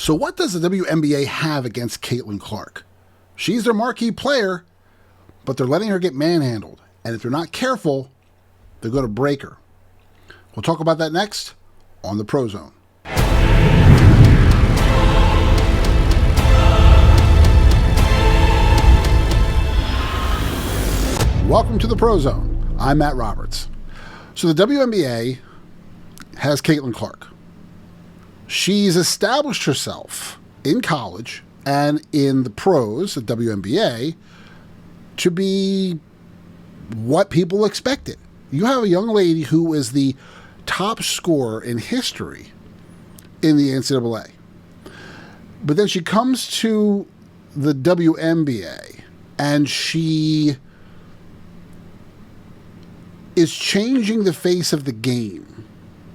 So what does the WNBA have against Caitlin Clark? She's their marquee player, but they're letting her get manhandled. And if they're not careful, they're going to break her. We'll talk about that next on the ProZone. Welcome to the ProZone. I'm Matt Roberts. So the WNBA has Caitlin Clark. She's established herself in college and in the pros of WNBA to be what people expected. You have a young lady who is the top scorer in history in the NCAA. But then she comes to the WNBA and she is changing the face of the game,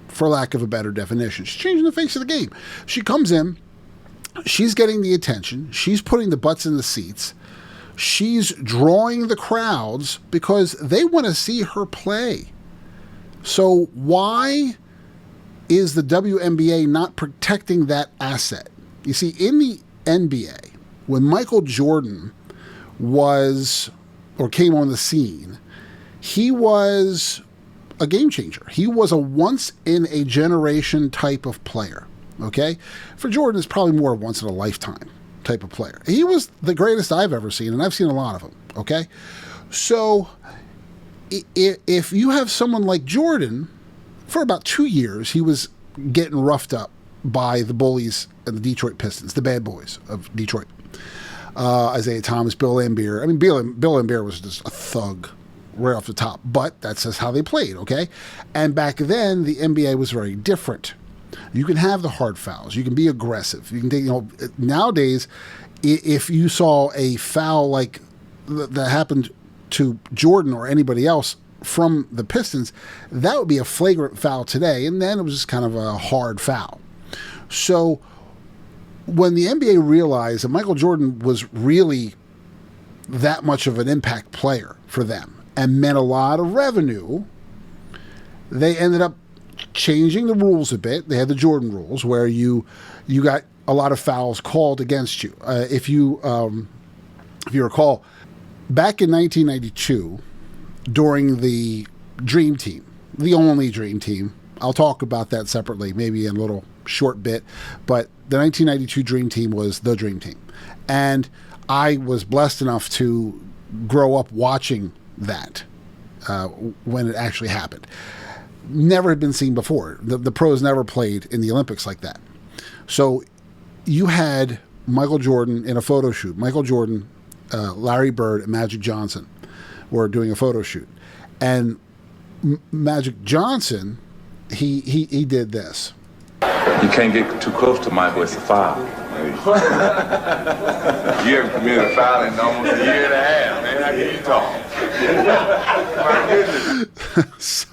for lack of a better definition. She's changing the face of the game. She comes in, she's getting the attention, she's putting the butts in the seats, she's drawing the crowds because they want to see her play. So why is the WNBA not protecting that asset? You see, in the NBA, when Michael Jordan came on the scene, he was a game changer. He was a once-in-a-generation type of player, okay? For Jordan, it's probably more once-in-a-lifetime type of player. He was the greatest I've ever seen, and I've seen a lot of them, okay? So if you have someone like Jordan, for about 2 years, he was getting roughed up by the bullies and the Detroit Pistons, the bad boys of Detroit. Isaiah Thomas, Bill Laimbeer. I mean, Bill Laimbeer was just a thug right off the top, but that's just how they played, okay? And back then, the NBA was very different. You can have the hard fouls. You can be aggressive. You can take, nowadays, if you saw a foul like that happened to Jordan or anybody else from the Pistons, that would be a flagrant foul today, and then it was just kind of a hard foul. So when the NBA realized that Michael Jordan was really that much of an impact player for them, and meant a lot of revenue, they ended up changing the rules a bit. They had the Jordan rules where you got a lot of fouls called against you. If you recall, back in 1992, during the Dream Team, the only Dream Team, I'll talk about that separately, maybe in a little short bit, but the 1992 Dream Team was the Dream Team. And I was blessed enough to grow up watching that when it actually happened. Never had been seen before. The pros never played in the Olympics like that. So you had Michael Jordan in a photo shoot. Michael Jordan, Larry Bird, and Magic Johnson were doing a photo shoot. And Magic Johnson, he did this. You can't get too close to Michael, it's a foul. You haven't committed a foul in almost a year and a half, man. How can you talk? My goodness.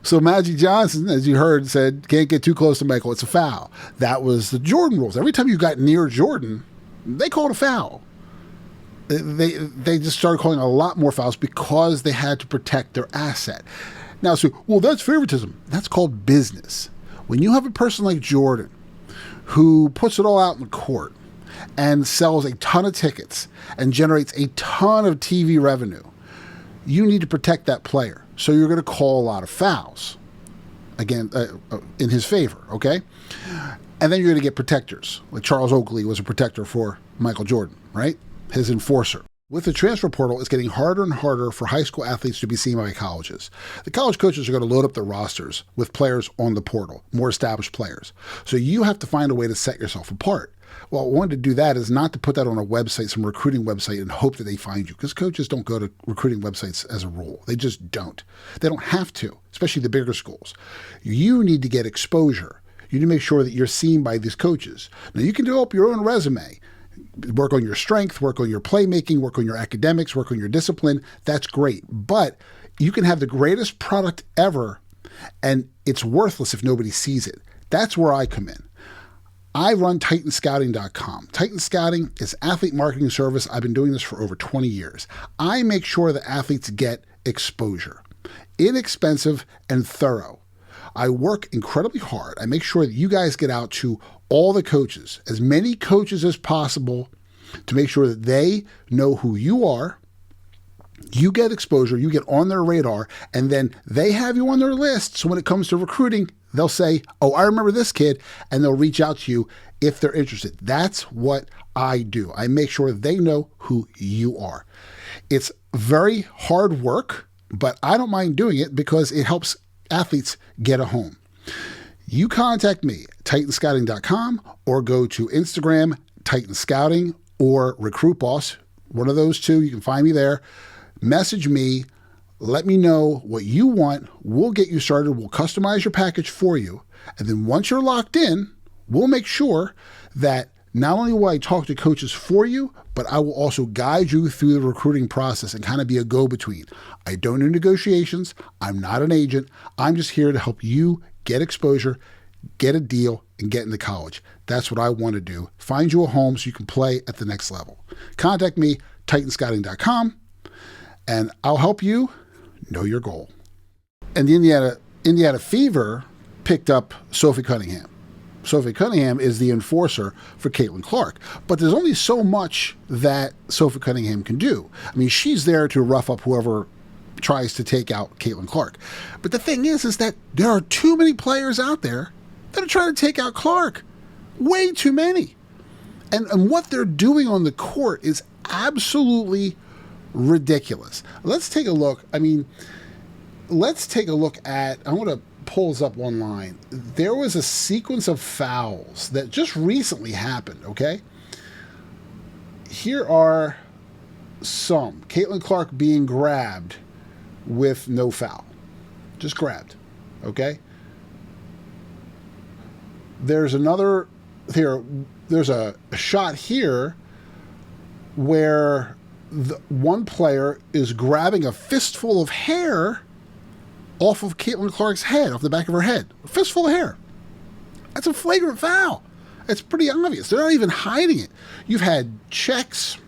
So Magic Johnson, as you heard, said, can't get too close to Michael, it's a foul. That was the Jordan rules. Every time you got near Jordan, they called a foul. They just started calling a lot more fouls because they had to protect their asset. Now, well, that's favoritism. That's called business. When you have a person like Jordan who puts it all out in the court and sells a ton of tickets and generates a ton of TV revenue, you need to protect that player. So you're going to call a lot of fouls, again, in his favor, okay? And then you're going to get protectors. Like Charles Oakley was a protector for Michael Jordan, right? His enforcer. With the transfer portal, it's getting harder and harder for high school athletes to be seen by colleges. The college coaches are going to load up their rosters with players on the portal, more established players. So you have to find a way to set yourself apart. Well, one to do that is not to put that on a website, some recruiting website, and hope that they find you, because coaches don't go to recruiting websites as a rule. They just don't. They don't have to, especially the bigger schools. You need to get exposure. You need to make sure that you're seen by these coaches. Now, you can develop your own resume. Work on your strength, work on your playmaking, work on your academics, work on your discipline. That's great. But you can have the greatest product ever, and it's worthless if nobody sees it. That's where I come in. I run TitanScouting.com. Titan Scouting is athlete marketing service. I've been doing this for over 20 years. I make sure that athletes get exposure. Inexpensive and thorough. I work incredibly hard. I make sure that you guys get out to all the coaches, as many coaches as possible, to make sure that they know who you are. You get exposure, you get on their radar, and then they have you on their list. So when it comes to recruiting, they'll say, oh, I remember this kid, and they'll reach out to you if they're interested. That's what I do. I make sure they know who you are. It's very hard work, but I don't mind doing it because it helps athletes get a home. You contact me, titanscouting.com, or go to Instagram, Titan Scouting, or Recruit Boss. One of those two, you can find me there. Message me, let me know what you want. We'll get you started. We'll customize your package for you. And then once you're locked in, we'll make sure that not only will I talk to coaches for you, but I will also guide you through the recruiting process and kind of be a go-between. I don't do negotiations. I'm not an agent. I'm just here to help you get exposure, get a deal, and get into college. That's what I want to do. Find you a home so you can play at the next level. Contact me, titanscouting.com. And I'll help you know your goal. And the Indiana Fever picked up Sophie Cunningham. Sophie Cunningham is the enforcer for Caitlin Clark. But there's only so much that Sophie Cunningham can do. I mean, she's there to rough up whoever tries to take out Caitlin Clark. But the thing is that there are too many players out there that are trying to take out Clark. Way too many. And what they're doing on the court is absolutely ridiculous. Let's take a look. I mean, let's take a look at, I want to pull this up online. There was a sequence of fouls that just recently happened, okay? Here are some. Caitlin Clark being grabbed with no foul. Just grabbed, okay? There's another, there's a shot here where one player is grabbing a fistful of hair off of Caitlin Clark's head, off the back of her head. A fistful of hair. That's a flagrant foul. It's pretty obvious. They're not even hiding it. You've had checks.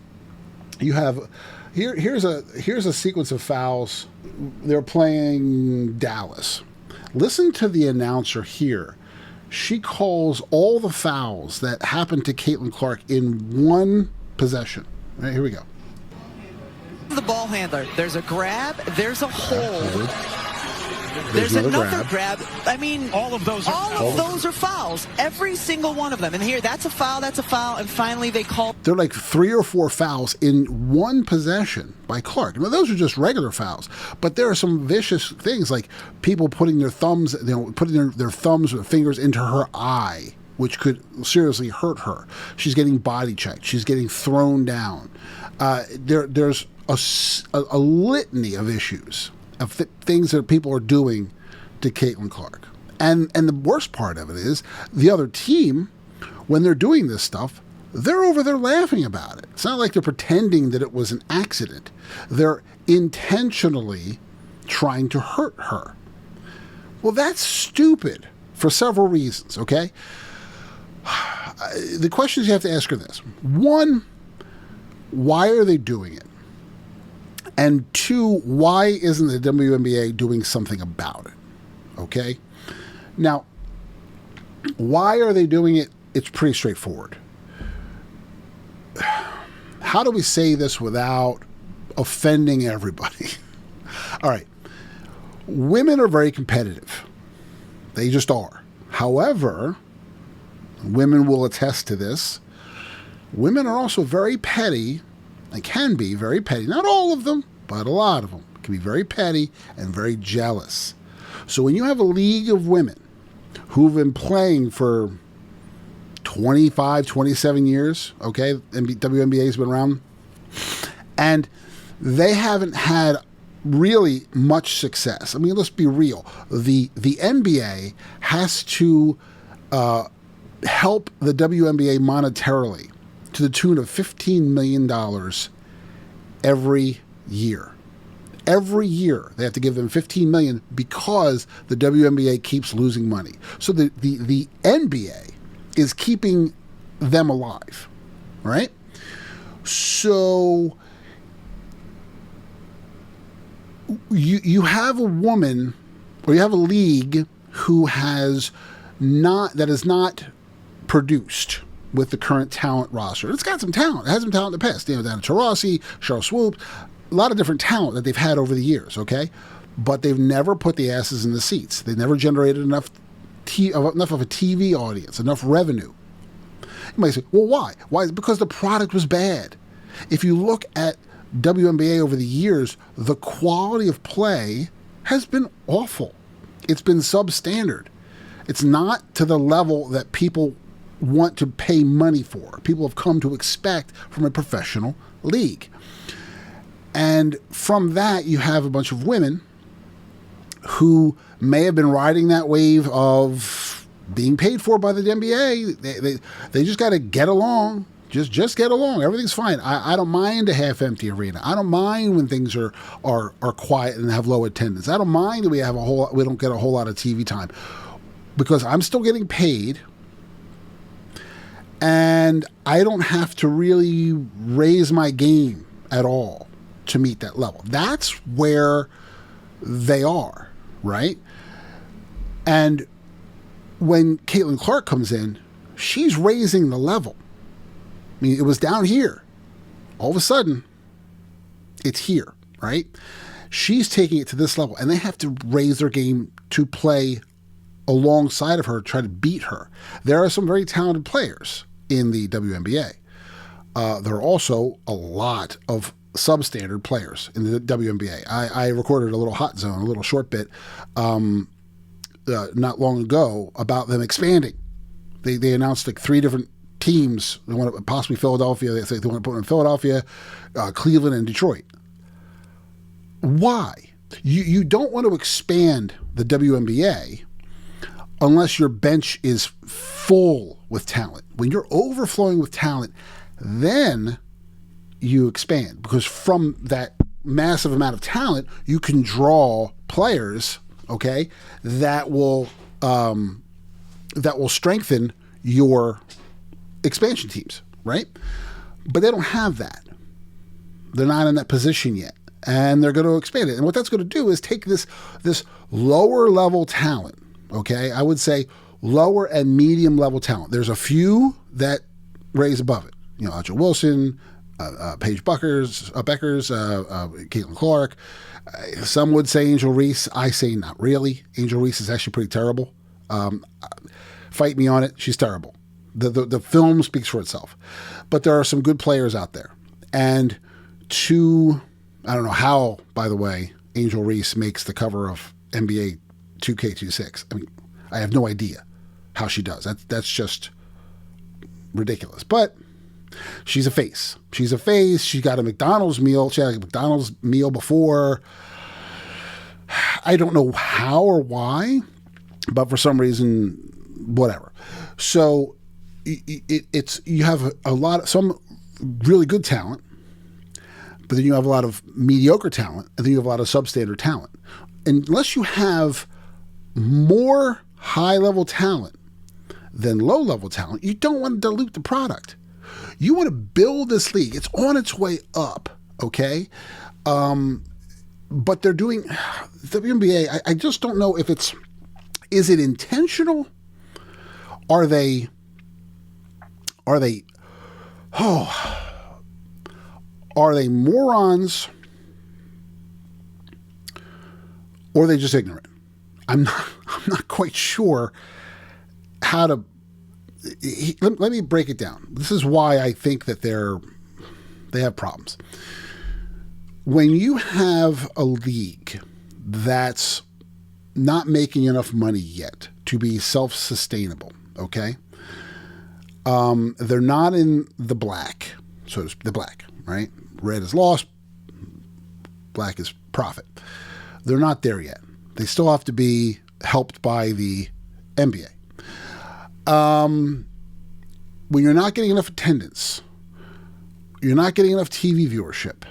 You have here's a sequence of fouls. They're playing Dallas. Listen to the announcer here. She calls all the fouls that happened to Caitlin Clark in one possession. All right, here we go. The ball handler. There's a grab. There's a hold. There's another grab. I mean, all of those are fouls. Every single one of them. And here, that's a foul. And finally, they call. There are like 3 or 4 fouls in one possession by Clark. Now, those are just regular fouls, but there are some vicious things like people putting their thumbs, putting their thumbs or fingers into her eye, which could seriously hurt her. She's getting body checked. She's getting thrown down. There's a litany of issues, of things that people are doing to Caitlin Clark. And the worst part of it is the other team, when they're doing this stuff, they're over there laughing about it. It's not like they're pretending that it was an accident. They're intentionally trying to hurt her. Well, that's stupid for several reasons, okay? The questions you have to ask are this. 1, why are they doing it? And 2, why isn't the WNBA doing something about it? Okay? Now, why are they doing it? It's pretty straightforward. How do we say this without offending everybody? All right. Women are very competitive. They just are. However, women will attest to this. Women are also very petty. They can be very petty. Not all of them, but a lot of them can be very petty and very jealous. So when you have a league of women who've been playing for 25, 27 years, okay, WNBA's been around, and they haven't had really much success. I mean, let's be real. The NBA has to help the WNBA monetarily to the tune of $15 million every year. Every year they have to give them $15 million because the WNBA keeps losing money. So the NBA is keeping them alive, right? So you have a woman, or you have a league that is not produced with the current talent roster. It's got some talent. It has some talent in the past. Diana Taurasi, Cheryl Swoop, a lot of different talent that they've had over the years, okay? But they've never put the asses in the seats. They never generated enough of a TV audience, enough revenue. You might say, well, why? Why? Because the product was bad. If you look at WNBA over the years, the quality of play has been awful. It's been substandard. It's not to the level that people want to pay money for. People have come to expect from a professional league. And from that, you have a bunch of women who may have been riding that wave of being paid for by the NBA. They just got to get along. Just get along. Everything's fine. I don't mind a half-empty arena. I don't mind when things are quiet and have low attendance. I don't mind that we don't get a whole lot of TV time, because I'm still getting paid, and I don't have to really raise my game at all to meet that level. That's where they are, right? And when Caitlin Clark comes in, she's raising the level. I mean, it was down here. All of a sudden, it's here, right? She's taking it to this level, and they have to raise their game to play alongside of her, try to beat her. There are some very talented players in the WNBA. There are also a lot of substandard players in the WNBA. I recorded a little hot zone, a little short bit, not long ago about them expanding. They announced like 3 different teams. They want to possibly Philadelphia. They want to put them in Philadelphia, Cleveland, and Detroit. Why? You don't want to expand the WNBA unless your bench is full with talent. When you're overflowing with talent, then you expand, because from that massive amount of talent, you can draw players, okay, that will strengthen your expansion teams, right? But they don't have that. They're not in that position yet, and they're going to expand it. And what that's going to do is take this lower level talent, okay? I would say lower and medium level talent. There's a few that raise above it. Aja Wilson, Paige Beckers, Caitlin Clark. Some would say Angel Reese. I say not really. Angel Reese is actually pretty terrible. Fight me on it. She's terrible. The film speaks for itself. But there are some good players out there. And I don't know how, by the way, Angel Reese makes the cover of NBA 2K26. I mean, I have no idea how she does. That's just ridiculous. But she's a face. She's a face. She got a McDonald's meal. She had a McDonald's meal before. I don't know how or why, but for some reason, whatever. So you have some really good talent, but then you have a lot of mediocre talent, and then you have a lot of substandard talent. Unless you have more high-level talent than low-level talent, you don't want to dilute the product. You want to build this league. It's on its way up, okay? But they're doing WNBA. I just don't know if is it intentional? Are they morons, or are they just ignorant? I'm not quite sure how to. Let me break it down. This is why I think that they have problems. When you have a league that's not making enough money yet to be self-sustainable, okay? They're not in the black, so the black, right? Red is loss, black is profit. They're not there yet. They still have to be helped by the NBA. When you're not getting enough attendance, you're not getting enough TV viewership,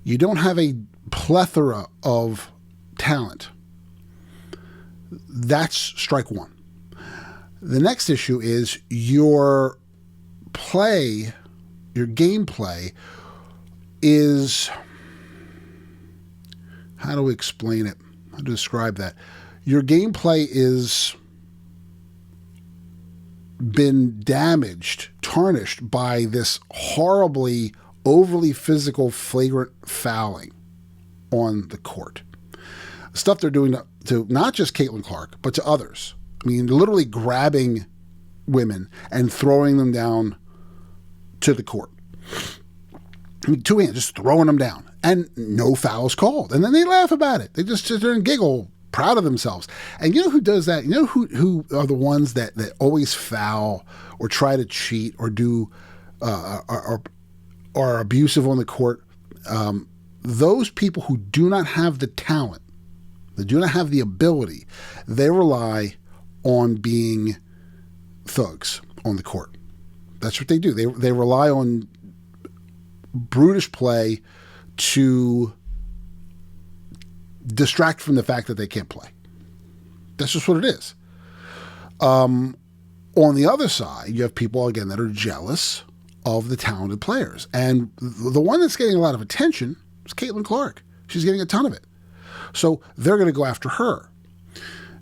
you don't have a plethora of talent, that's strike one. The next issue is your play, your gameplay is, how do we explain it? How to describe that? your gameplay is been damaged, tarnished by this horribly, overly physical, flagrant fouling on the court. Stuff they're doing to not just Caitlin Clark, but to others. I mean, literally grabbing women and throwing them down to the court. I mean, two hands, just throwing them down. And no fouls called. And then they laugh about it. They just sit there and giggle, proud of themselves. And you know who does that? You know who are the ones that always foul or try to cheat or do are abusive on the court? Those people who do not have the talent, they do not have the ability, they rely on being thugs on the court. That's what they do. They rely on brutish play to distract from the fact that they can't play. That's just what it is. On the other side, you have people, again, that are jealous of the talented players. And the one that's getting a lot of attention is Caitlin Clark. She's getting a ton of it. So they're going to go after her.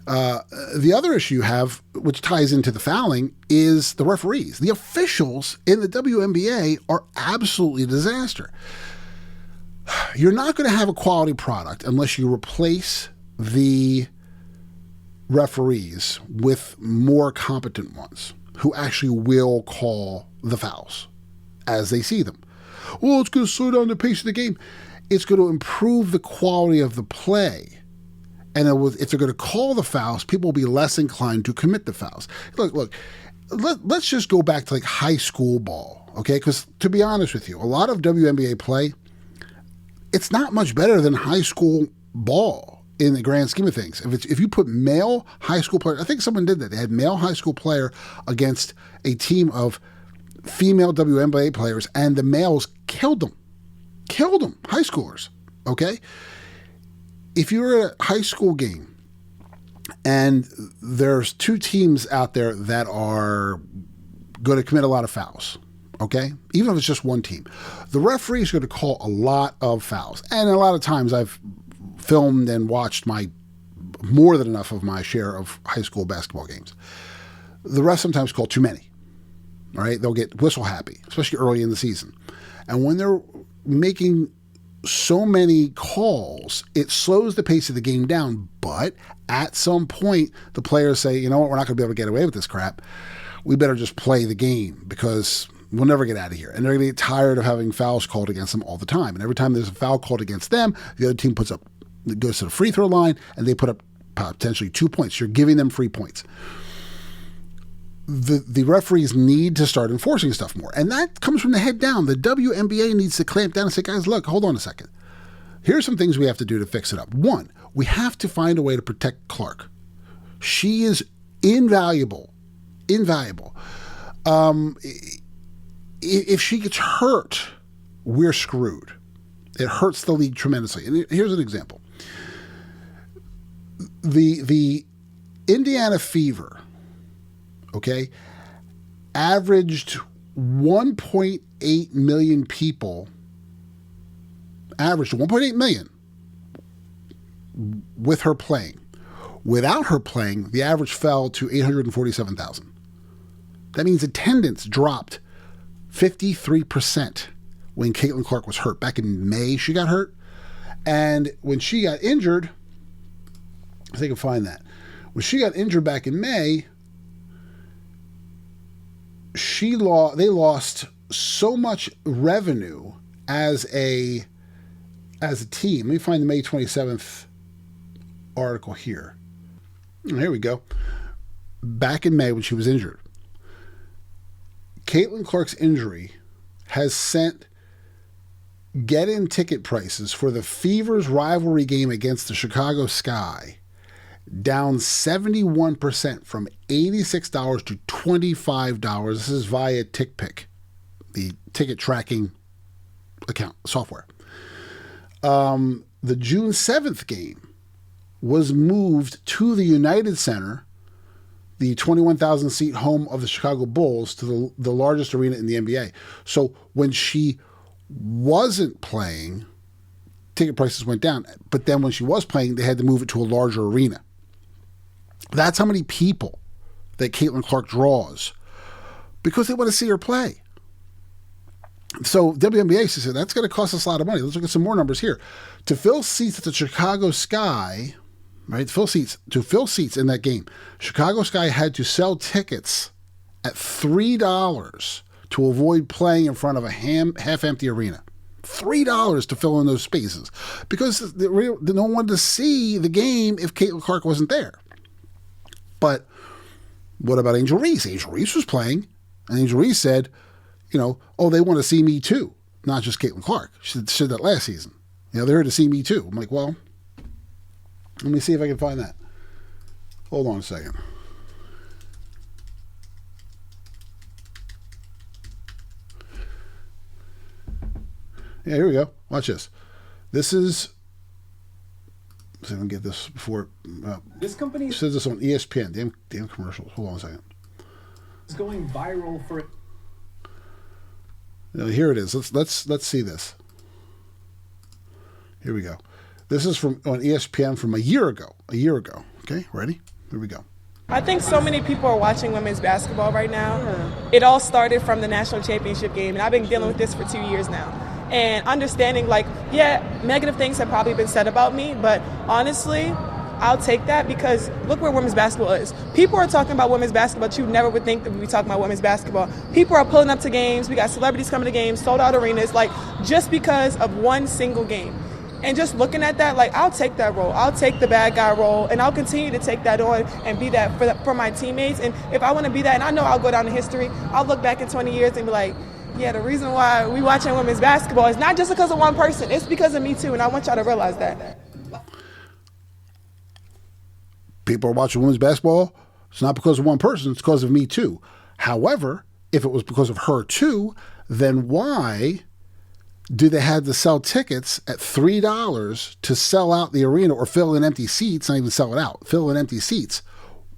The other issue you have, which ties into the fouling, is the referees. The officials in the WNBA are absolutely a disaster. You're not going to have a quality product unless you replace the referees with more competent ones who actually will call the fouls as they see them. Well, it's going to slow down the pace of the game. It's going to improve the quality of the play. And if they're going to call the fouls, people will be less inclined to commit the fouls. Look, let's just go back to like high school ball, okay? Because to be honest with you, a lot of WNBA play, it's not much better than high school ball in the grand scheme of things. If you put male high school player, I think someone did that. They had male high school player against a team of female WNBA players, and the males killed them, high schoolers, okay? If you're at a high school game and there's two teams out there that are going to commit a lot of fouls, okay? Even if it's just one team, the referee is going to call a lot of fouls. And a lot of times I've filmed and watched more than enough of my share of high school basketball games. The refs sometimes call too many, all right? They'll get whistle happy, especially early in the season. And when they're making so many calls, it slows the pace of the game down. But at some point, the players say, you know what, we're not going to be able to get away with this crap. We better just play the game because we'll never get out of here. And they're going to get tired of having fouls called against them all the time. And every time there's a foul called against them, the other team goes to the free throw line and they put up potentially 2 points. You're giving them free points. The referees need to start enforcing stuff more. And that comes from the head down. The WNBA needs to clamp down and say, guys, look, hold on a second. Here's some things we have to do to fix it up. One, we have to find a way to protect Clark. She is invaluable. Invaluable. If she gets hurt, we're screwed. It hurts the league tremendously. And here's an example. The Indiana Fever, okay, averaged 1.8 million people, averaged 1.8 million with her playing. Without her playing, the average fell to 847,000. That means attendance dropped 53% when Caitlin Clark was hurt. Back in May, she got hurt. And when she got injured, I think I can find that. When she got injured back in May, they lost so much revenue as a team. Let me find the May 27th article here. Here we go. Back in May when she was injured, Caitlin Clark's injury has sent get-in ticket prices for the Fever's rivalry game against the Chicago Sky down 71% from $86 to $25. This is via TickPick, the ticket tracking account software. The June 7th game was moved to the United Center, the 21,000 seat home of the Chicago Bulls, to the largest arena in the NBA. So when she wasn't playing, ticket prices went down. But then when she was playing, they had to move it to a larger arena. That's how many people that Caitlin Clark draws because they want to see her play. So WNBA said, that's going to cost us a lot of money. Let's look at some more numbers here. To fill seats at the Chicago Sky, right? To fill seats in that game, Chicago Sky had to sell tickets at $3 to avoid playing in front of a half-empty arena. $3 to fill in those spaces because no one wanted to see the game if Caitlin Clark wasn't there. But what about Angel Reese? Angel Reese was playing, and Angel Reese said, oh, they want to see me too, not just Caitlin Clark. She said that last season. They're here to see me too. I'm like, well, let me see if I can find that. Hold on a second. Yeah, here we go. Watch this. This is. Let's see if I can get this before. This company says this on ESPN. Damn commercials. Hold on a second. It's going viral for. Here it is. Let's see this. Here we go. This is from on ESPN from a year ago. Okay, ready? Here we go. I think so many people are watching women's basketball right now. It all started from the national championship game, and I've been dealing with this for 2 years now. And understanding, negative things have probably been said about me, but honestly, I'll take that because look where women's basketball is. People are talking about women's basketball, but you never would think that we'd be talking about women's basketball. People are pulling up to games. We got celebrities coming to games, sold out arenas, just because of one single game. And just looking at that, I'll take that role. I'll take the bad guy role, and I'll continue to take that on and be that for my teammates. And if I want to be that, and I know I'll go down in history, I'll look back in 20 years and be like, yeah, the reason why we watching women's basketball is not just because of one person. It's because of me too, and I want y'all to realize that. People are watching women's basketball. It's not because of one person. It's because of me too. However, if it was because of her too, then why do they have to sell tickets at $3 to sell out the arena or fill in empty seats, not even sell it out, fill in empty seats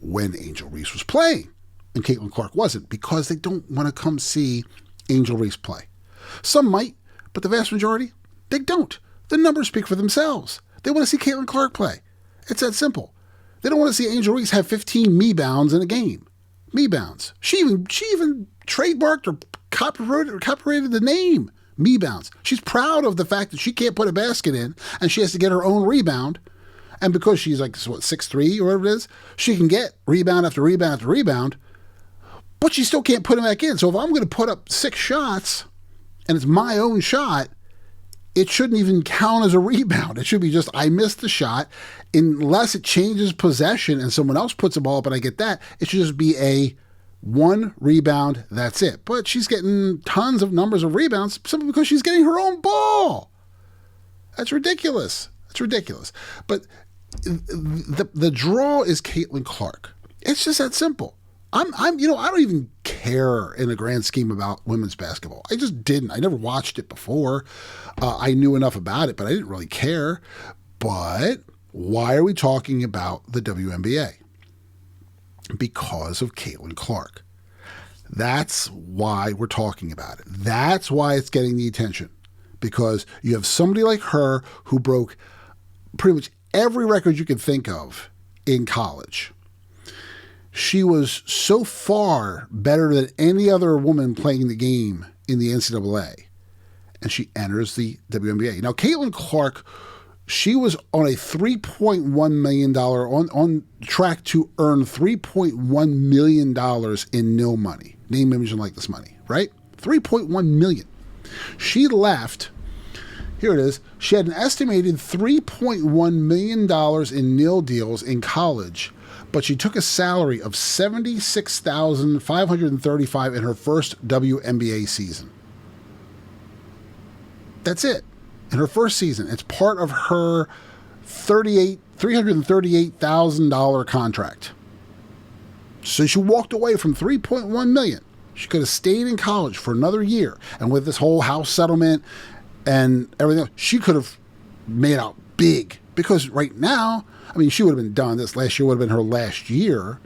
when Angel Reese was playing and Caitlin Clark wasn't? Because they don't want to come see Angel Reese play. Some might, but the vast majority, they don't. The numbers speak for themselves. They want to see Caitlin Clark play. It's that simple. They don't want to see Angel Reese have 15 me-bounds in a game. Me-bounds. She even trademarked or copyrighted the name me-bounds. She's proud of the fact that she can't put a basket in and she has to get her own rebound. And because she's 6'3" or whatever it is, she can get rebound after rebound after rebound, but she still can't put them back in. So if I'm going to put up 6 shots and it's my own shot, it shouldn't even count as a rebound. It should be just, I missed the shot. Unless it changes possession and someone else puts a ball up and I get that, it should just be a 1 rebound, that's it. But she's getting tons of numbers of rebounds simply because she's getting her own ball. That's ridiculous. But the draw is Caitlin Clark. It's just that simple. I don't even care in the grand scheme about women's basketball. I just didn't. I never watched it before. I knew enough about it, but I didn't really care. But why are we talking about the WNBA? Because of Caitlin Clark. That's why we're talking about it. That's why it's getting the attention. Because you have somebody like her who broke pretty much every record you could think of in college. She was so far better than any other woman playing the game in the NCAA. And she enters the WNBA. Now, Caitlin Clark, she was on a $3.1 million, on track to earn $3.1 million in nil money. Name, image, and likeness money, right? $3.1 million. She left, here it is, she had an estimated $3.1 million in nil deals in college, but she took a salary of $76,535 in her first WNBA season. That's it. In her first season. It's part of her $338,000 contract. So she walked away from $3.1 million. She could have stayed in college for another year. And with this whole house settlement and everything else, she could have made out big. Because right now, she would have been done. This last year would have been her last year.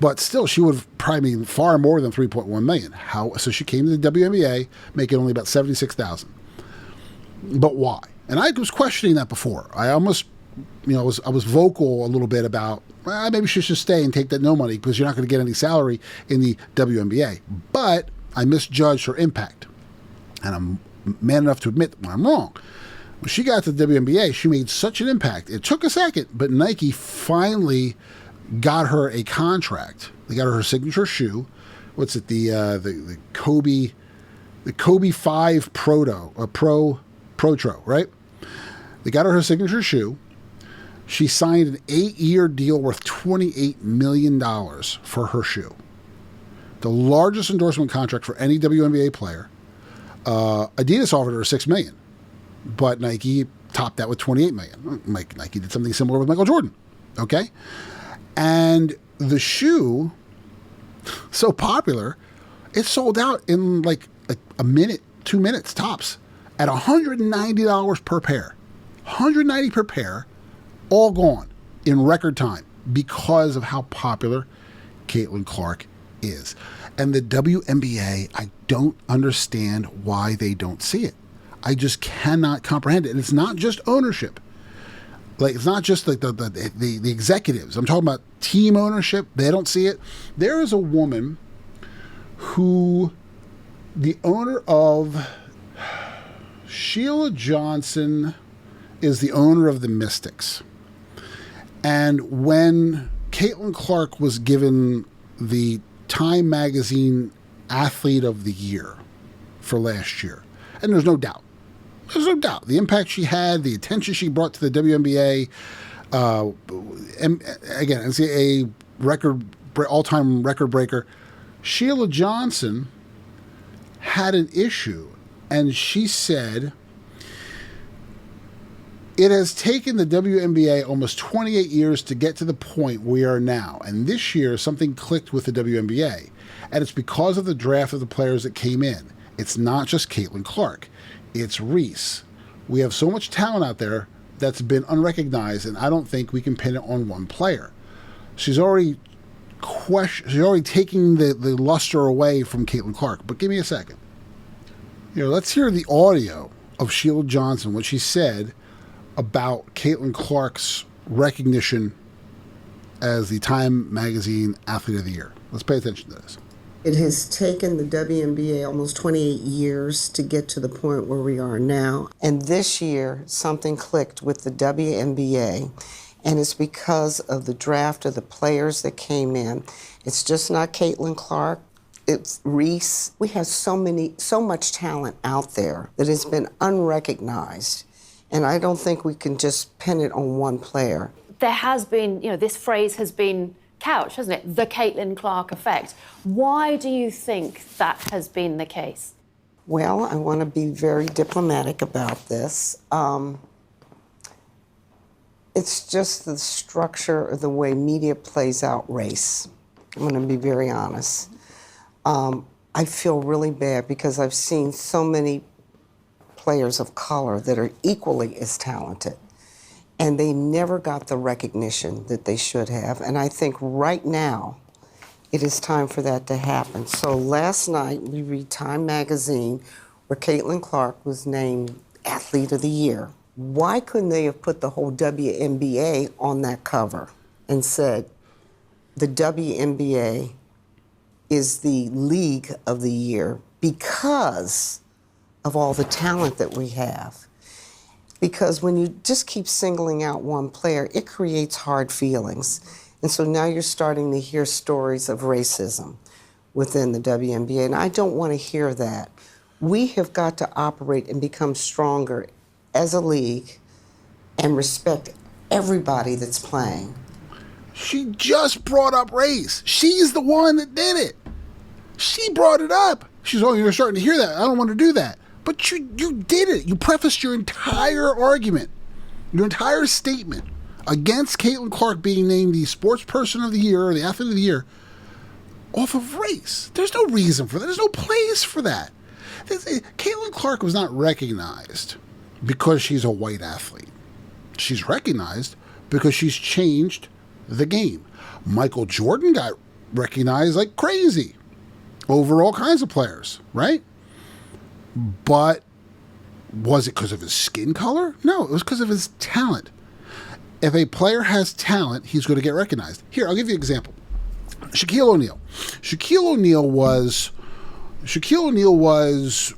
But still, she would have probably made far more than $3.1 million. So she came to the WNBA making only about $76,000. But why? And I was questioning that before. I almost, I was vocal a little bit about well, maybe she should stay and take that no money because you're not going to get any salary in the WNBA. But I misjudged her impact. And I'm man enough to admit when I'm wrong. When she got to the WNBA, she made such an impact. It took a second, but Nike finally got her a contract. They got her signature shoe. What's it? The Kobe 5 Protro, right? They got her signature shoe. She signed an 8-year deal worth $28 million for her shoe. The largest endorsement contract for any WNBA player. Adidas offered her $6 million, but Nike topped that with $28 million. Nike did something similar with Michael Jordan. Okay? And the shoe, so popular, it sold out in like a minute, 2 minutes tops at $190 per pair. $190 per pair, all gone in record time because of how popular Caitlin Clark is. And the WNBA, I don't understand why they don't see it. I just cannot comprehend it. And it's not just ownership. Like, it's not just like the executives. I'm talking about team ownership. They don't see it. There is a woman who, the owner of Sheila Johnson, is the owner of the Mystics. And when Caitlin Clark was given the Time Magazine Athlete of the Year for last year, and there's no doubt, the impact she had, the attention she brought to the WNBA, and again, NCAA all-time record breaker, Sheila Johnson had an issue, and she said, it has taken the WNBA almost 28 years to get to the point we are now, and this year something clicked with the WNBA, and it's because of the draft of the players that came in. It's not just Caitlin Clark. It's Reese. We have so much talent out there that's been unrecognized, and I don't think we can pin it on one player. She's already taking the luster away from Caitlin Clark. But give me a second. Let's hear the audio of Sheila Johnson, what she said about Caitlin Clark's recognition as the Time Magazine Athlete of the Year. Let's pay attention to this. It has taken the WNBA almost 28 years to get to the point where we are now. And this year, something clicked with the WNBA, and it's because of the draft of the players that came in. It's just not Caitlin Clark. It's Reese. We have so much talent out there that has been unrecognized. And I don't think we can just pin it on one player. There has been, this phrase has been couched, hasn't it? The Caitlin Clark effect. Why do you think that has been the case? Well, I want to be very diplomatic about this. It's just the structure of the way media plays out race. I'm going to be very honest. I feel really bad because I've seen so many players of color that are equally as talented, and they never got the recognition that they should have. And I think right now it is time for that to happen. So last night we read Time Magazine where Caitlin Clark was named Athlete of the Year. Why couldn't they have put the whole WNBA on that cover and said the WNBA is the league of the year because of all the talent that we have? Because when you just keep singling out one player, it creates hard feelings. And so now you're starting to hear stories of racism within the WNBA, and I don't want to hear that. We have got to operate and become stronger as a league and respect everybody that's playing. She just brought up race. She's the one that did it. She brought it up. She's, you're starting to hear that. I don't want to do that. But you did it. You prefaced your entire argument, your entire statement against Caitlin Clark being named the sports person of the year or the athlete of the year off of race. There's no reason for that. There's no place for that. Caitlin Clark was not recognized because she's a white athlete. She's recognized because she's changed the game. Michael Jordan got recognized like crazy over all kinds of players, right? But was it because of his skin color? No, it was because of his talent. if a player has talent, he's going to get recognized. Here, I'll give you an example. Shaquille O'Neal. Shaquille O'Neal was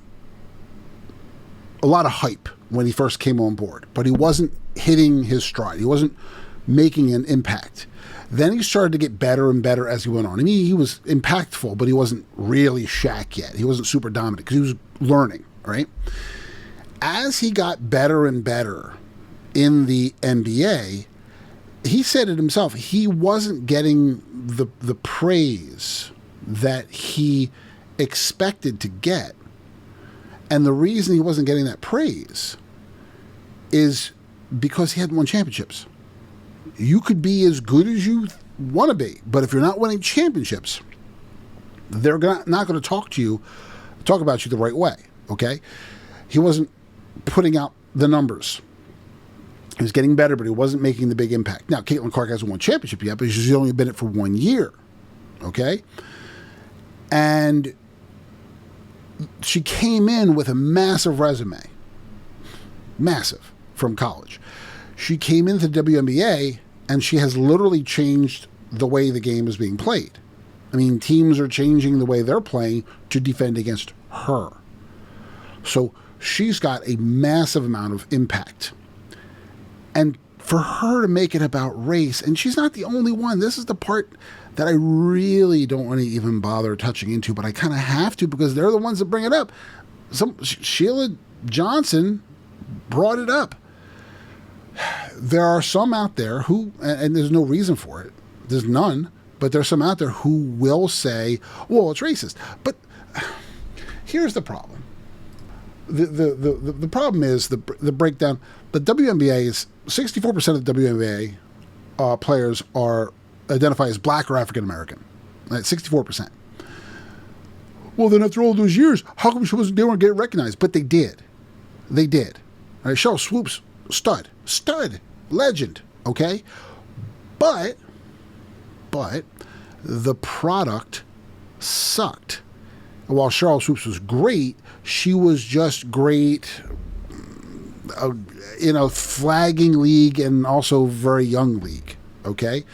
a lot of hype when he first came on board, but he wasn't hitting his stride. He wasn't making an impact. Then he started to get better and better as he went on. I mean, he was impactful, but he wasn't really Shaq yet. He wasn't super dominant because he was learning, right? As he got better and better in the NBA, he said it himself, he wasn't getting the praise that he expected to get. And the reason he wasn't getting that praise is because he hadn't won championships. You could be as good as you want to be, but if you're not winning championships, they're not going to talk about you the right way, okay? He wasn't putting out the numbers. He was getting better, but he wasn't making the big impact. Now, Caitlin Clark hasn't won championship yet, but she's only been it for 1 year, okay? And she came in with a massive resume, massive, from college. She came into the WNBA, and she has literally changed the way the game is being played. I mean, teams are changing the way they're playing to defend against her. So she's got a massive amount of impact. And for her to make it about race, and she's not the only one. This is the part that I really don't want to even bother touching into, but I kind of have to because they're the ones that bring it up. Sheila Johnson brought it up. There are some out there who, and there's no reason for it, there's none, but there's some out there who will say, well, it's racist. But here's the problem. The problem is the breakdown. The WNBA is 64% of the WNBA players are identify as black or African American. Right, 64%. Well, then after all those years, how come they weren't getting recognized? But they did. They did. All right, Cheryl Swoops, stud, legend. Okay, but the product sucked. While Cheryl Swoops was great, she was just great in a flagging league and also very young league, okay?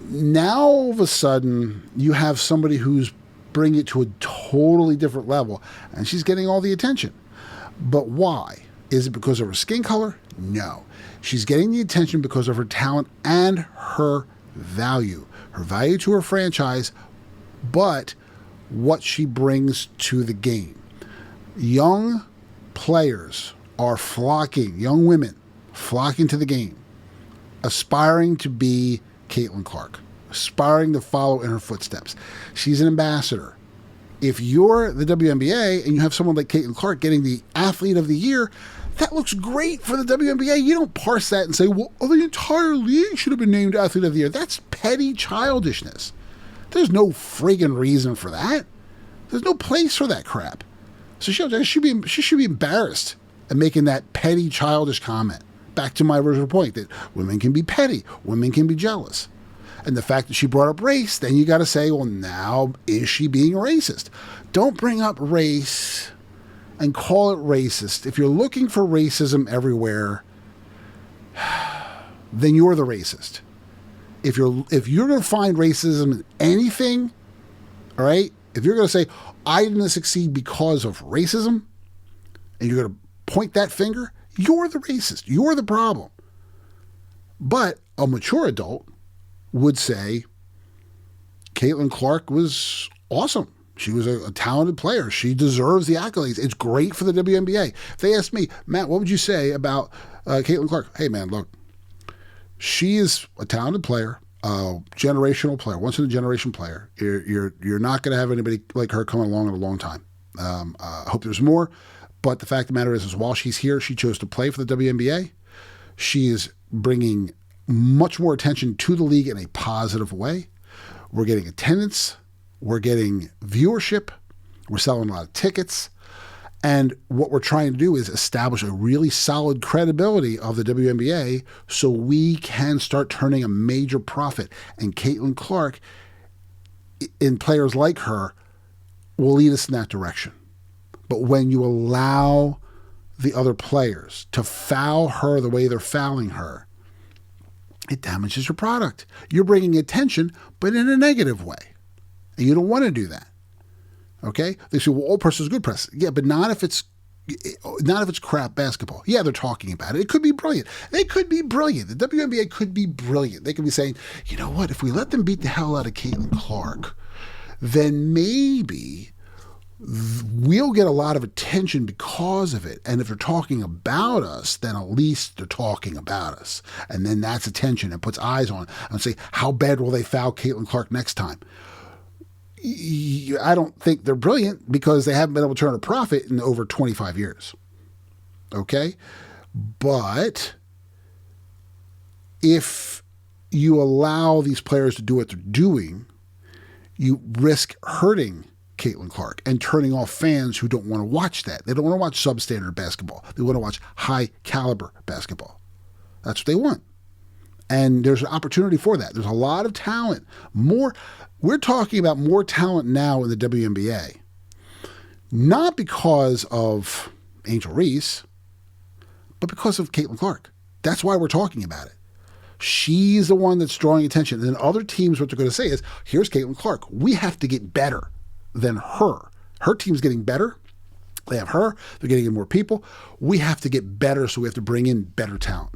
Now, all of a sudden, you have somebody who's bringing it to a totally different level, and she's getting all the attention. But why? Is it because of her skin color? No. She's getting the attention because of her talent and her value. Her value to her franchise, but what she brings to the game. Young players are flocking, young women flocking to the game, aspiring to be Caitlin Clark, aspiring to follow in her footsteps. She's an ambassador. If you're the WNBA and you have someone like Caitlin Clark getting the Athlete of the Year, that looks great for the WNBA. You don't parse that and say, well, the entire league should have been named Athlete of the Year. That's petty childishness. There's no friggin' reason for that. There's no place for that crap. So she should be embarrassed at making that petty, childish comment. Back to my original point that women can be petty, women can be jealous. And the fact that she brought up race, then you got to say, well, now is she being racist? Don't bring up race and call it racist. If you're looking for racism everywhere, then you're the racist. If you're going to find racism in anything, all right, if you're going to say, I didn't succeed because of racism, and you're going to point that finger, you're the racist. You're the problem. But a mature adult would say, Caitlin Clark was awesome. She was a talented player. She deserves the accolades. It's great for the WNBA. If they asked me, Matt, what would you say about Caitlin Clark? Hey, man, look. She is a talented player, a generational player, once in a generation player. You're not going to have anybody like her coming along in a long time. I hope there's more, but the fact of the matter is while she's here, she chose to play for the WNBA. She is bringing much more attention to the league in a positive way. We're getting attendance. We're getting viewership. We're selling a lot of tickets. And what we're trying to do is establish a really solid credibility of the WNBA so we can start turning a major profit. And Caitlin Clark, in players like her, will lead us in that direction. But when you allow the other players to foul her the way they're fouling her, it damages your product. You're bringing attention, but in a negative way. And you don't want to do that. Okay? They say, well, all press is good press. Yeah, but not if it's crap basketball. Yeah, they're talking about it. It could be brilliant. They could be brilliant. The WNBA could be brilliant. They could be saying, you know what? If we let them beat the hell out of Caitlin Clark, then maybe we'll get a lot of attention because of it. And if they're talking about us, then at least they're talking about us. And then that's attention and puts eyes on it. And say, how bad will they foul Caitlin Clark next time? I don't think they're brilliant because they haven't been able to turn a profit in over 25 years. Okay? But if you allow these players to do what they're doing, you risk hurting Caitlin Clark and turning off fans who don't want to watch that. They don't want to watch substandard basketball. They want to watch high caliber basketball. That's what they want. And there's an opportunity for that. There's a lot of talent. We're talking about more talent now in the WNBA. Not because of Angel Reese, but because of Caitlin Clark. That's why we're talking about it. She's the one that's drawing attention. And then other teams, what they're going to say is, here's Caitlin Clark. We have to get better than her. Her team's getting better. They have her. They're getting in more people. We have to get better, so we have to bring in better talent.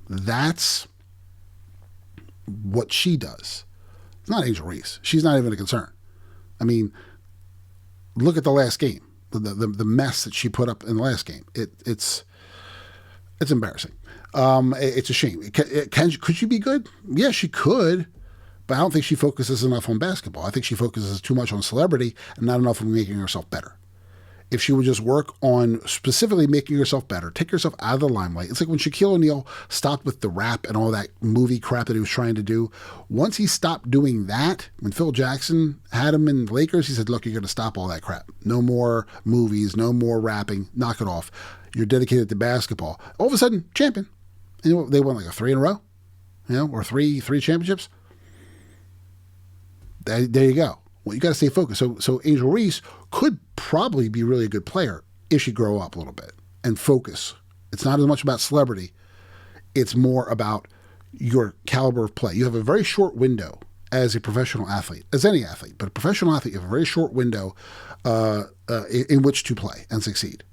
That's what she does. It's not Angel Reese. She's not even a concern. I mean, look at the last game. The mess that she put up in the last game. It's embarrassing. It's a shame. Could she be good? Yeah, she could. But I don't think she focuses enough on basketball. I think she focuses too much on celebrity and not enough on making herself better. If she would just work on specifically making herself better, take herself out of the limelight. It's like when Shaquille O'Neal stopped with the rap and all that movie crap that he was trying to do. Once he stopped doing that, when Phil Jackson had him in the Lakers, he said, look, you're going to stop all that crap. No more movies, no more rapping. Knock it off. You're dedicated to basketball. All of a sudden, champion. And they won like 3 in a row, or three championships. There you go. Well, you got to stay focused. So Angel Reese could probably be really a good player if she grow up a little bit and focus. It's not as much about celebrity. It's more about your caliber of play. You have a very short window as a professional athlete, as any athlete, but a professional athlete, you have a very short window in which to play and succeed.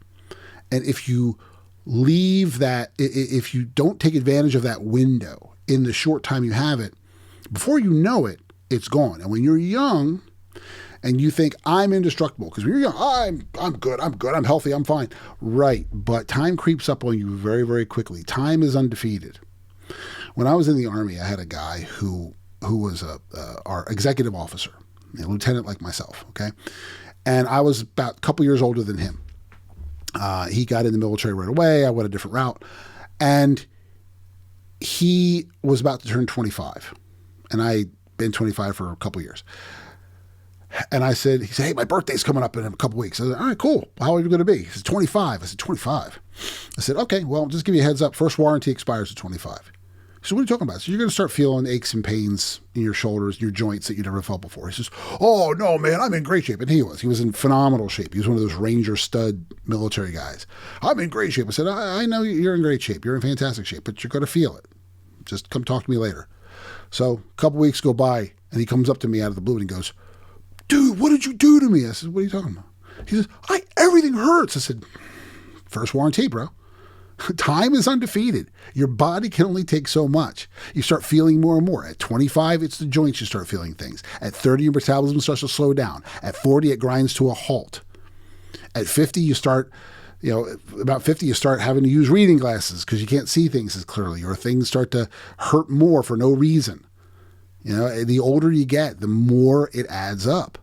And if you leave that, if you don't take advantage of that window in the short time you have it, before you know it, it's gone. And when you're young and you think, I'm indestructible, because when you're young, I'm good, I'm healthy, I'm fine. Right, but time creeps up on you very, very quickly. Time is undefeated. When I was in the Army, I had a guy who was our executive officer, a lieutenant like myself, okay? And I was about a couple years older than him. He got in the military right away. I went a different route. And he was about to turn 25. And I'd been 25 for a couple years. And he said, hey, my birthday's coming up in a couple weeks. I said, all right, cool. How old are you going to be? He said, 25. I said, 25. I said, okay, well, just give you a heads up. First warranty expires at 25. He said, what are you talking about? So you're going to start feeling aches and pains in your shoulders, your joints that you never felt before. He says, oh, no, man, I'm in great shape. And he was in phenomenal shape. He was one of those Ranger stud military guys. I'm in great shape. I said, I know you're in great shape. You're in fantastic shape, but you're going to feel it. Just come talk to me later. So a couple weeks go by, and he comes up to me out of the blue, and he goes, dude, what did you do to me? I said, what are you talking about? He says, everything hurts. I said, first warranty, bro. Time is undefeated. Your body can only take so much. You start feeling more and more. At 25, it's the joints you start feeling things. At 30, your metabolism starts to slow down. At 40, it grinds to a halt. At 50, you start, about 50, you start having to use reading glasses because you can't see things as clearly, or things start to hurt more for no reason. The older you get, the more it adds up.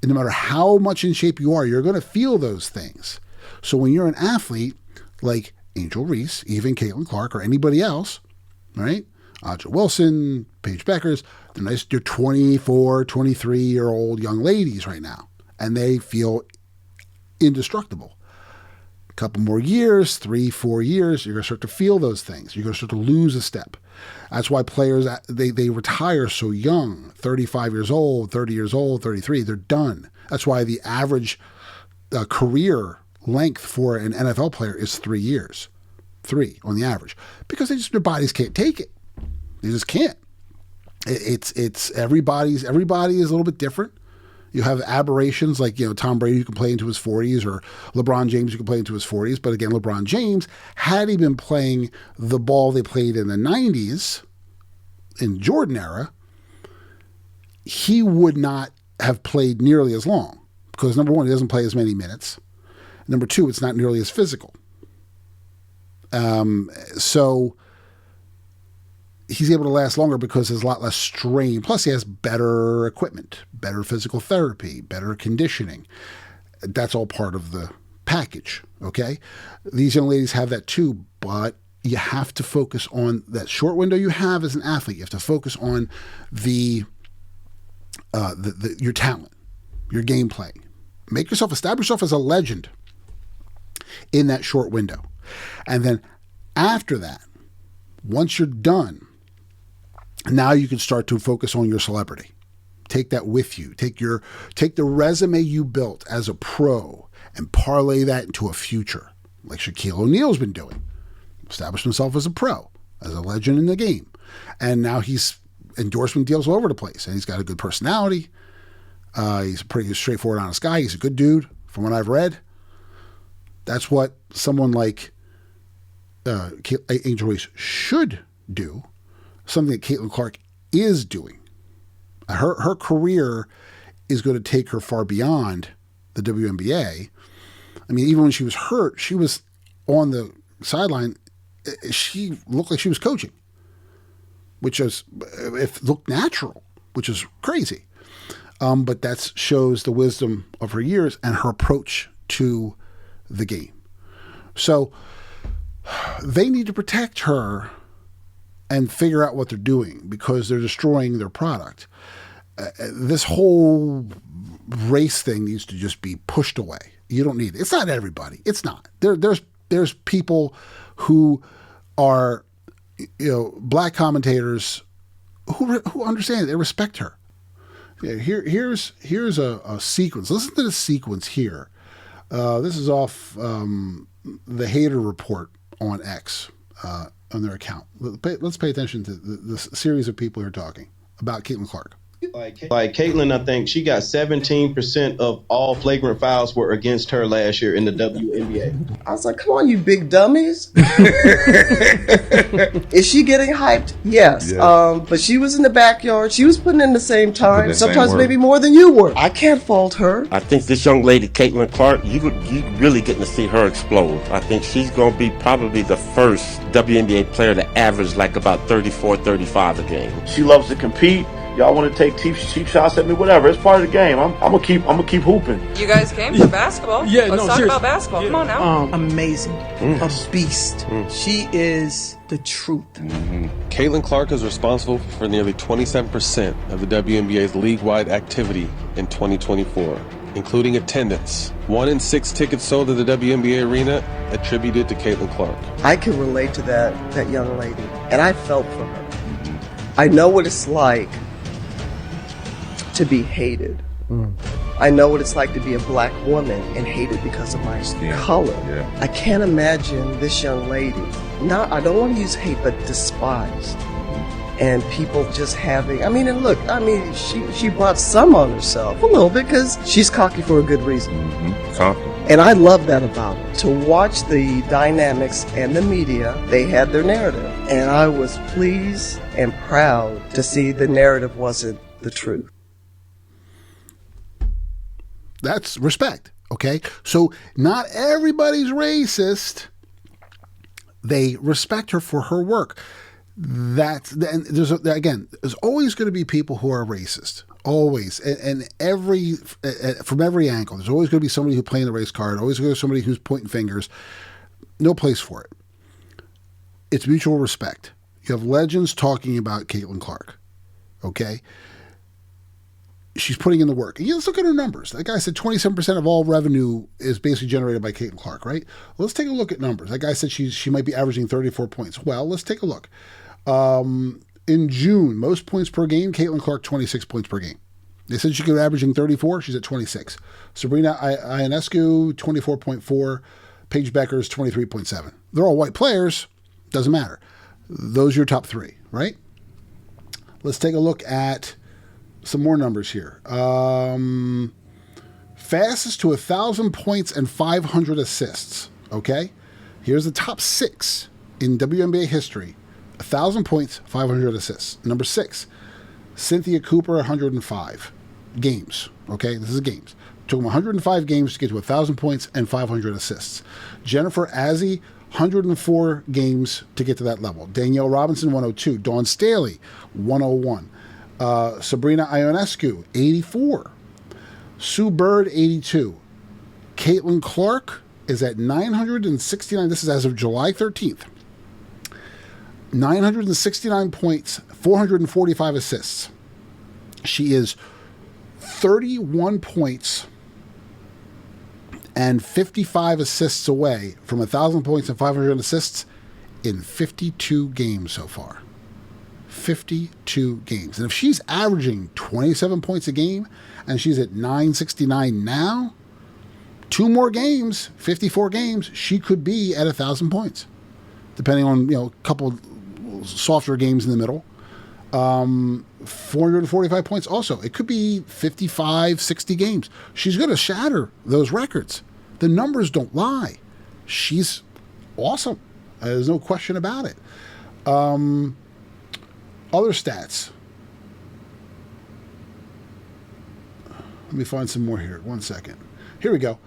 And no matter how much in shape you are, you're going to feel those things. So when you're an athlete, like Angel Reese, even Caitlin Clark, or anybody else, right? Audra Wilson, Paige Beckers, they're 24, 23-year-old young ladies right now, and they feel indestructible. A couple more years, 3-4 years, you're going to start to feel those things. You're going to start to lose a step. That's why players, they retire so young, 35 years old, 30 years old, 33, they're done. That's why the average career length for an NFL player is 3 years. 3 on the average. Because their bodies can't take it. You just can't. It's everybody is a little bit different. You have aberrations like, Tom Brady, who can play into his 40s, or LeBron James, who can play into his 40s. But again, LeBron James, had he been playing the ball they played in the 90s, in Jordan era, he would not have played nearly as long because, number one, he doesn't play as many minutes. Number two, it's not nearly as physical. So he's able to last longer because there's a lot less strain. Plus, he has better equipment, better physical therapy, better conditioning. That's all part of the package, okay? These young ladies have that too, but you have to focus on that short window you have as an athlete. You have to focus on your talent, your gameplay. Establish yourself as a legend in that short window. And then after that, once you're done, now you can start to focus on your celebrity. Take that with you. Take the resume you built as a pro and parlay that into a future, like Shaquille O'Neal's been doing. Established himself as a pro, as a legend in the game. And now he's endorsement deals all over the place. And he's got a good personality. He's a pretty straightforward, honest guy. He's a good dude, from what I've read. That's what someone like Angel Reese should do. Something that Caitlin Clark is doing. Her career is going to take her far beyond the WNBA. I mean, even when she was hurt, she was on the sideline. She looked like she was coaching, which looked natural, which is crazy. But that shows the wisdom of her years and her approach to the game. So they need to protect her and figure out what they're doing because they're destroying their product. This whole race thing needs to just be pushed away. You don't need it. It's not everybody. It's not. There's people who are, black commentators who understand it. They respect her. Yeah, here's a sequence. Listen to the sequence here. This is off the Hater Report on X, on their account. Let's pay attention to the series of people who are talking about Caitlin Clark. Like Caitlin, I think she got 17% of all flagrant fouls were against her last year in the WNBA. I was like, come on, you big dummies. Is she getting hyped? Yes. But she was in the backyard. She was putting in the same time, sometimes maybe more than you were. I can't fault her. I think this young lady, Caitlin Clark, you really getting to see her explode. I think she's going to be probably the first WNBA player to average like about 34, 35 a game. She loves to compete. Y'all want to take cheap shots at me? Whatever. It's part of the game. I'm gonna keep hooping. You guys came for basketball. Yeah, Let's talk about basketball. Yeah. Come on now. Amazing. A beast. She is the truth. Caitlin Clark is responsible for nearly 27% of the WNBA's league-wide activity in 2024, including attendance. 1 in 6 tickets sold at the WNBA arena attributed to Caitlin Clark. I can relate to that young lady, and I felt for her. I know what it's like to be hated. I know what it's like to be a black woman and hated because of my color. Yeah. I can't imagine this young lady, I don't want to use hate, but despised. And people just having, she brought some on herself a little bit because she's cocky for a good reason. And I love that about her. To watch the dynamics and the media, they had their narrative. And I was pleased and proud to see the narrative wasn't the truth. That's respect, okay? So not everybody's racist. They respect her for her work. There's always going to be people who are racist, always, and from every angle. There's always going to be somebody who's playing the race card. Always going to be somebody who's pointing fingers. No place for it. It's mutual respect. You have legends talking about Caitlin Clark, okay? She's putting in the work. And let's look at her numbers. That guy said 27% of all revenue is basically generated by Caitlin Clark, right? Well, let's take a look at numbers. That guy said she might be averaging 34 points. Well, let's take a look. In June, most points per game, Caitlin Clark, 26 points per game. They said she could be averaging 34. She's at 26. Sabrina Ionescu, 24.4. Paige Beckers, 23.7. They're all white players. Doesn't matter. Those are your top three, right? let's take a look at some more numbers here. Fastest to 1,000 points and 500 assists. Okay? Here's the top 6 in WNBA history. 1,000 points, 500 assists. Number 6, Cynthia Cooper, 105 games. Okay? This is games. Took them 105 games to get to 1,000 points and 500 assists. Jennifer Azzi, 104 games to get to that level. Danielle Robinson, 102. Dawn Staley, 101. Sabrina Ionescu, 84. Sue Bird, 82. Caitlin Clark is at 969. This is as of July 13th. 969 points, 445 assists. She is 31 points and 55 assists away from 1,000 points and 500 assists in 52 games so far. 52 games. And if she's averaging 27 points a game and she's at 969 now, 2 more games, 54 games, she could be at 1,000 points, depending on, a couple softer games in the middle. 445 points also. It could be 55, 60 games. She's going to shatter those records. The numbers don't lie. She's awesome. There's no question about it. Other stats. Let me find some more here. 1 second. Here we go.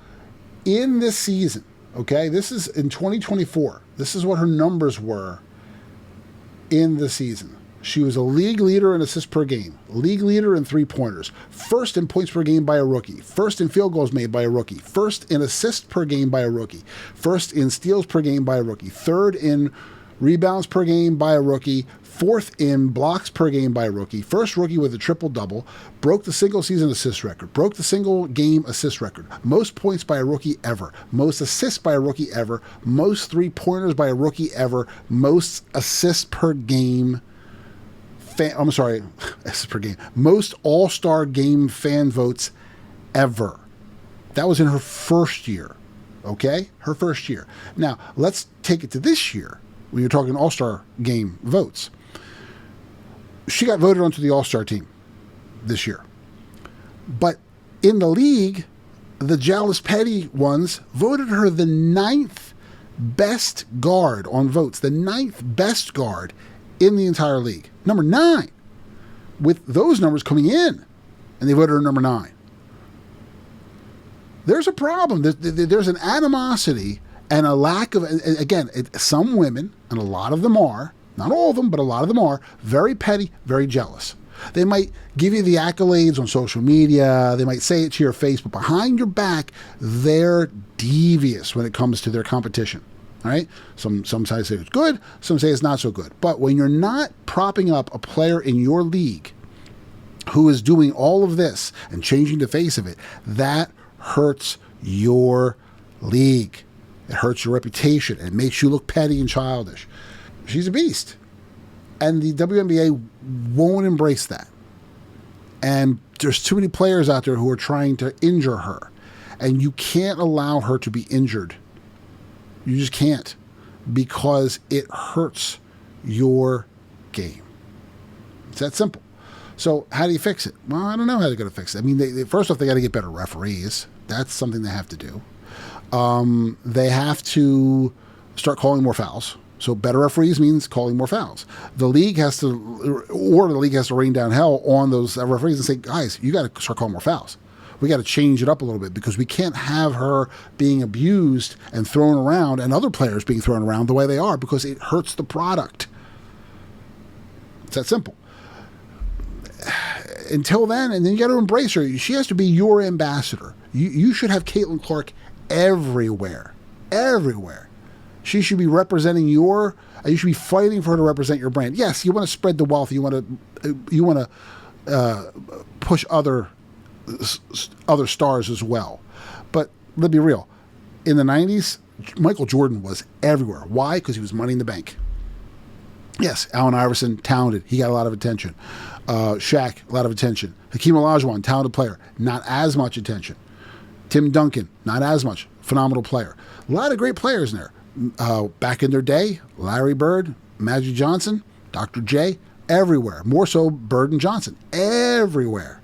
In this season, okay, this is in 2024. This is what her numbers were in the season. She was a league leader in assists per game, league leader in three-pointers, first in points per game by a rookie, first in field goals made by a rookie, first in assists per game by a rookie, first in steals per game by a rookie, third in rebounds per game by a rookie, fourth in blocks per game by a rookie, first rookie with a triple-double, broke the single-season assist record, broke the single-game assist record, most points by a rookie ever, most assists by a rookie ever, most three-pointers by a rookie ever, most assists per game. Assists per game. Most All-Star Game fan votes ever. That was in her first year, okay? Her first year. Now, let's take it to this year when you're talking All-Star Game votes. She got voted onto the All-Star team this year. But in the league, the Jallis Petty ones voted her the 9th best guard on votes, the 9th best guard in the entire league. Number 9. With those numbers coming in, and they voted her number 9. There's a problem. There's an animosity and a lack of, again, some women, and a lot of them are, not all of them, but a lot of them are, very petty, very jealous. They might give you the accolades on social media, they might say it to your face, but behind your back, they're devious when it comes to their competition. All right? Some say it's good, some say it's not so good. But when you're not propping up a player in your league who is doing all of this and changing the face of it, that hurts your league. It hurts your reputation. It makes you look petty and childish. She's a beast. And the WNBA won't embrace that. And there's too many players out there who are trying to injure her. And you can't allow her to be injured. You just can't, because it hurts your game. It's that simple. So how do you fix it? Well, I don't know how they're going to fix it. I mean, first off, they got to get better referees. That's something they have to do. They have to start calling more fouls. So better referees means calling more fouls. The league has to rain down hell on those referees and say, guys, you got to start calling more fouls. We got to change it up a little bit, because we can't have her being abused and thrown around, and other players being thrown around the way they are, because it hurts the product. It's that simple. Until then, and then you got to embrace her. She has to be your ambassador. You should have Caitlin Clark everywhere. Everywhere. She should be representing you should be fighting for her to represent your brand. Yes, you want to spread the wealth. You want to push other stars as well. But let's be real. In the 90s, Michael Jordan was everywhere. Why? Because he was Money in the Bank. Yes, Allen Iverson, talented. He got a lot of attention. Shaq, a lot of attention. Hakeem Olajuwon, talented player. Not as much attention. Tim Duncan, not as much. Phenomenal player. A lot of great players in there. Back in their day, Larry Bird, Magic Johnson, Dr. J, everywhere. More so Bird and Johnson, everywhere,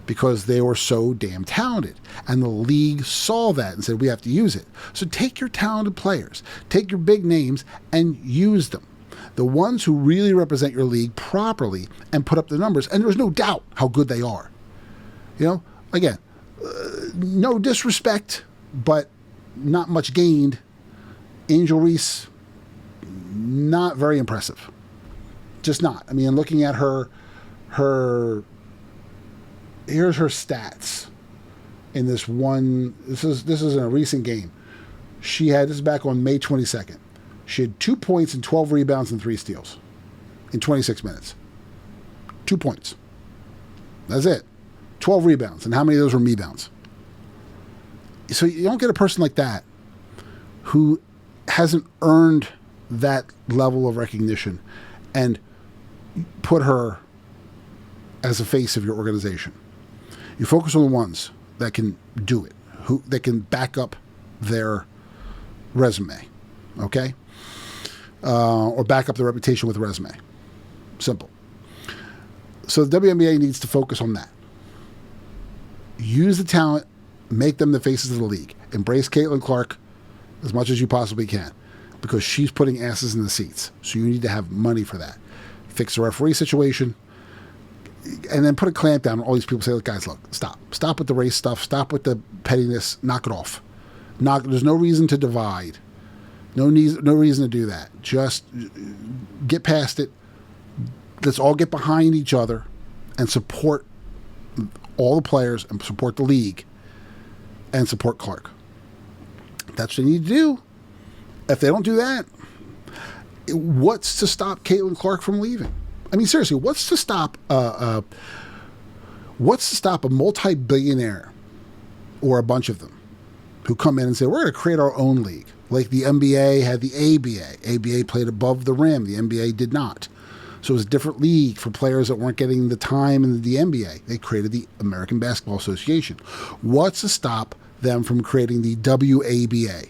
because they were so damn talented. And the league saw that and said, we have to use it. So take your talented players, take your big names and use them. The ones who really represent your league properly and put up the numbers. And there's no doubt how good they are. You know, again, no disrespect, but not much gained. Angel Reese, not very impressive. Just not. I mean, looking at her, here's her stats in this one. This is in a recent game. She had, this is back on May 22nd. She had 2 points and 12 rebounds and 3 steals in 26 minutes. 2 points. That's it. 12 rebounds. And how many of those were me-bounds? So you don't get a person like that who hasn't earned that level of recognition and put her as the face of your organization. You focus on the ones that can do it, that can back up their resume, okay? Or back up their reputation with a resume. Simple. So the WNBA needs to focus on that. Use the talent, make them the faces of the league. Embrace Caitlin Clark as much as you possibly can, because she's putting asses in the seats. So you need to have money for that. Fix the referee situation, and then put a clamp down on all these people. Say, look, guys, look, stop with the race stuff, stop with the pettiness, knock it off. There's no reason to divide. No reason to do that. Just get past it. Let's all get behind each other and support all the players and support the league and support Clark. That's what they need to do. If they don't do that, what's to stop Caitlin Clark from leaving? I mean, seriously, what's to stop a multi-billionaire or a bunch of them who come in and say, we're going to create our own league? Like the NBA had the ABA. ABA played above the rim. The NBA did not. So it was a different league for players that weren't getting the time in the NBA. They created the American Basketball Association. What's to stop them from creating the WABA?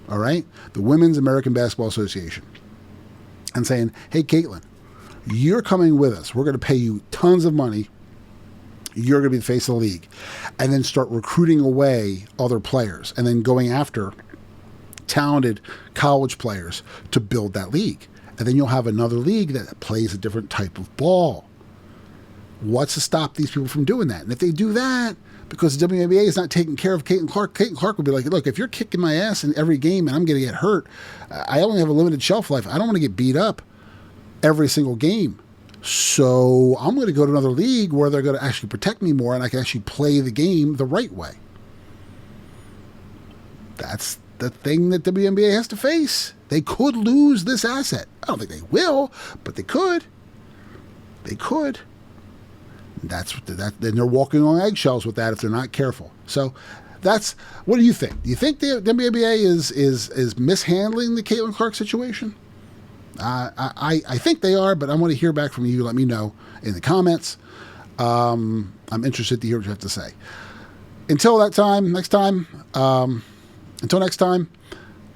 All right? The Women's American Basketball Association. And saying, hey, Caitlin, you're coming with us. We're going to pay you tons of money. You're going to be the face of the league. And then start recruiting away other players and then going after talented college players to build that league. And then you'll have another league that plays a different type of ball. What's to stop these people from doing that? And if they do that, because the WNBA is not taking care of Caitlin Clark will be like, look, if you're kicking my ass in every game and I'm going to get hurt, I only have a limited shelf life. I don't want to get beat up every single game. So I'm going to go to another league where they're going to actually protect me more and I can actually play the game the right way. That's the thing that WNBA has to face. They could lose this asset. I don't think they will, but they could. They could. Then they're walking on eggshells with that if they're not careful. So that's, what do you think? Do you think the WNBA is mishandling the Caitlin Clark situation? I think they are, but I want to hear back from you. Let me know in the comments. I'm interested to hear what you have to say. Until next time,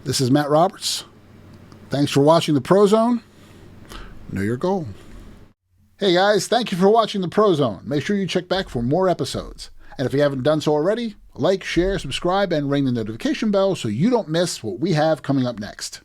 this is Matt Roberts. Thanks for watching the ProZone. Know your goal. Hey guys, thank you for watching the ProZone. Make sure you check back for more episodes. And if you haven't done so already, like, share, subscribe, and ring the notification bell so you don't miss what we have coming up next.